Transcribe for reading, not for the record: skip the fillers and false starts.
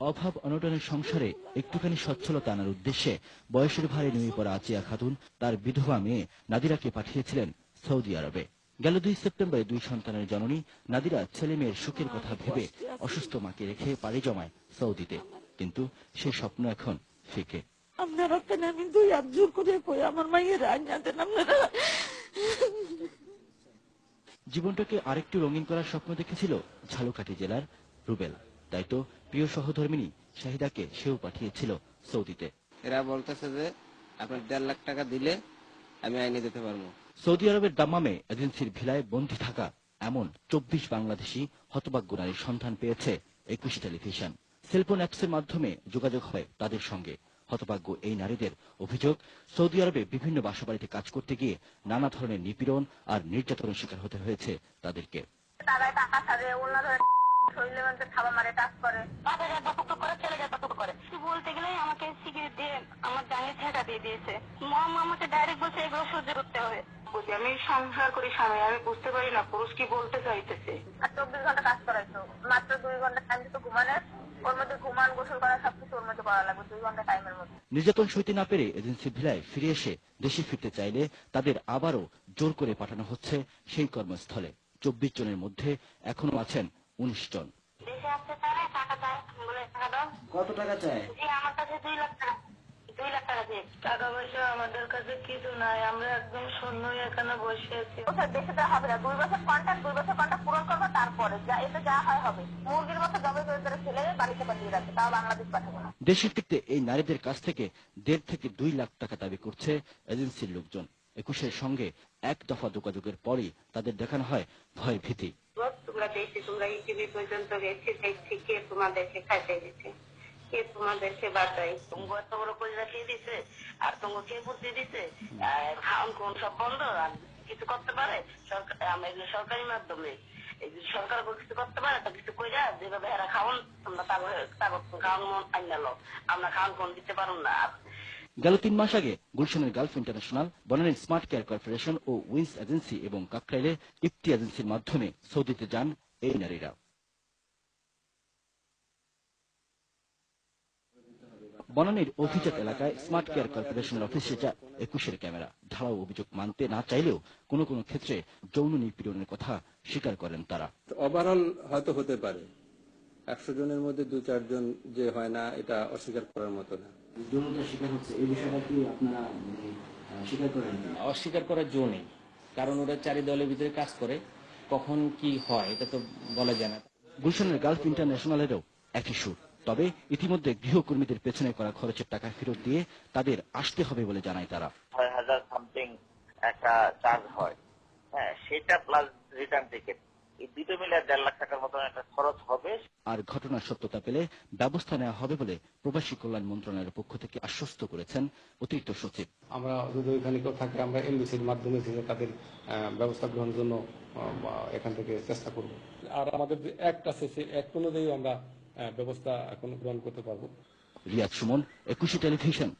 অভাব অনটনের সংসারে একটুখানি সচ্ছলতা আনার উদ্দেশ্যে বয়সের ভারে নুয়ে পড়া আচিয়া খাতুন তার বিধবা মেয়ে নাদিরাকে পাঠিয়েছিলেন সৌদি আরবে। গেল 2 সেপ্টেম্বরে 2 সন্তানের জননী নাদিরা ছেলে মেয়ের সুখের কথা ভেবে অসুস্থ মাকে রেখে পাড়ি জমায় সৌদিতে, কিন্তু সেই স্বপ্ন এখন ফিকে। আপনারা কেন আমি 2 হাত জোর করে কই আমার মায়ের আইনা দেন আপনারা। জীবনটাকে আরেকটু রঙিন করার স্বপ্ন দেখেছিল ঝালকাঠি জেলার রুবেল। তাই তো প্রিয় সহধর্মিনী শাহিদাকে সেও পাঠিয়েছিল সৌদিতে। এরা বলতেছে যে আপনার 1.5 লাখ টাকা দিলে আমি আইনে দিতে পারবো। সৌদি আরবের দাম্মামে এজেন্সির ভিলায় বন্দী থাকা এমন 24 বাংলাদেশি হতভাগ্য নারীর সন্ধান পেয়েছে 21 টেলিভিশন। সেলফোন অ্যাপসের মাধ্যমে যোগাযোগ হয় তাদের সঙ্গে। হতভাগ্য এই নারীদের অভিযোগ, সৌদি আরবে বিভিন্ন বাসাবাড়িতে কাজ করতে গিয়ে নানা ধরনের নিপীড়ন আর নির্যাতনের শিকার হতে হয়েছে তাদেরকে। তারাই টাকা ছাড়ে, অন্য ধরে শরীরের মধ্যে থাবা মারে, টাচ করে, বাপের একটা টুকটুক করে, ছেলেকে একটা টুকটুক করে। বলতে গেলেই আমাকে সিগারেট দিয়ে আমার জানি ছেঁকা দিয়ে দিয়েছে। মম আমাকে ডাইরেক্ট বলছে এগুলো সহ্য করতে হবে। বুঝি আমি সংসার করি স্বামী, আমি বুঝতে পারি না পুরুষ কি বলতে চাইতেছে। আর 24 ঘন্টা কাজ করাইতো, মাত্র 2 ঘন্টা টাইম দিত ঘুমানোর। ওর মধ্যে ঘুমান, গোসল করা সবকিছু ওর মধ্যে করা লাগবে 2 ঘন্টা টাইমের মধ্যে। নির্যাতন সইতে না পেরে এজেন্সির ভিলায় ফিরে এসে দেশে ফিরতে চাইলে তাদের আবারও জোর করে পাঠানো হচ্ছে সেই কর্মস্থলে। 24 জনের মধ্যে এখনো আছেন 19 জন। দেশে আসতে চায়, টাকা চায়, বলে টাকা দাও। কত টাকা চায়? জি আমার কাছে 2 লাখ টাকা, 2 লাখ টাকা দিয়ে। টাকা পয়সা আমাদের কাছে কিছু নাই, আমরা একদম শূন্য এখানে বসে আছি। দেশে দেওয়া হবে না, 2 বছর কন্ট্রাক্ট, 2 বছর কন্ট্রাক্ট পূরণ করবো, তারপরে যা এতে যা হয় হবে। মুরগির মতো জবে করে ছেলে বাড়িতে পাঠিয়ে রাখবে, তাও বাংলাদেশ পাঠাবো না। দেশে ফিরতে এই নারীদের কাছ থেকে 1.5 থেকে 2 লাখ টাকা দাবি করছে এজেন্সির লোকজন। 21-এর সঙ্গে এক দফা যোগাযোগের পরই তাদের দেখানো হয় ভয় ভীতি। তোমরা দেশে, তোমরা ইটিভি পর্যন্ত গেছে, দেখছি কে তোমাদেরকে খাইতে দিচ্ছে, কে তোমাদেরকে বাঁচাই। তোমাকে এত বড় করে রাখিয়ে দিছে, আর তোমাকে কে বুদ্ধি দিছে, খাওয়ান কোন সব বন্ধ, আর কিছু করতে পারে সরকার। আমরা এগুলো সরকারি মাধ্যমে, সরকার কিছু করতে পারে তো কিছু কইরা যেভাবে এরা খাওয়ান, তোমরা তারপর খাওয়ান মন আইনালো, আমরা খাওয়ান কোন দিতে পারুন না। গেল 3 মাস আগে গুলশানের গালফ ইন্টারন্যাশনাল, বনানীর স্মার্ট কেয়ার কর্পোরেশন ও উইন্স এজেন্সি এবং কাকরাইলে ইফতি এজেন্সির মাধ্যমে সৌদিতে যান এই নারীরা। বনানীর অভিজাত এলাকায় স্মার্ট কেয়ার কর্পোরেশনের অফিসে যা 21-এর ক্যামেরা। ঢালাও অভিযোগ মানতে না চাইলেও কোনো কোনো ক্ষেত্রে যৌন নিপীড়নের কথা স্বীকার করেন তারা। ওভারঅল হয়তো হতে পারে 100 জনের মধ্যে 2-4 জন যে হয় না, এটা অস্বীকার করার মতো না। যৌনতার শিকার হচ্ছে, এই বিষয়টা কি আপনারা স্বীকার করেন? অস্বীকার করার জো নেই, কারণ ওরা 4 দলের ভিতরে কাজ করে, কখন কি হয় এটা তো বলা যায় না। গুলশানের গালফ ইন্টারন্যাশনালেরও একই সুর। তবে ইতিমধ্যে গৃহকর্মীদের পেছনে করা খরচের টাকা ফেরত দিয়ে তাদের আসতে হবে বলে জানায় তারা। 6,000 সামথিং একটা চার্জ হয়, হ্যাঁ, সেটা প্লাস রিটার্ন টিকেট, এই দুটো মিলে 1.5 লাখ টাকার মতন একটা খরচ হবে। আর ঘটনার সত্যতা পেলে ব্যবস্থা নেওয়া হবে বলে প্রবাসী কল্যাণ মন্ত্রণালয়ের পক্ষ থেকে আশ্বস্ত করেছেন অতিরিক্ত সচিব। আমরা যদি ওইখানে কেউ থাকে, আমরা এমবিসির মাধ্যমে তাদের ব্যবস্থা গ্রহণের জন্য এখান থেকে চেষ্টা করব। আর আমাদের যে অ্যাক্ট আছে, সেই অ্যাক্ট অনুযায়ী আমরা ব্যবস্থা এখন গ্রহণ করতে পারবো। রিয়াদ সুমন, 21 টেলিভিশন।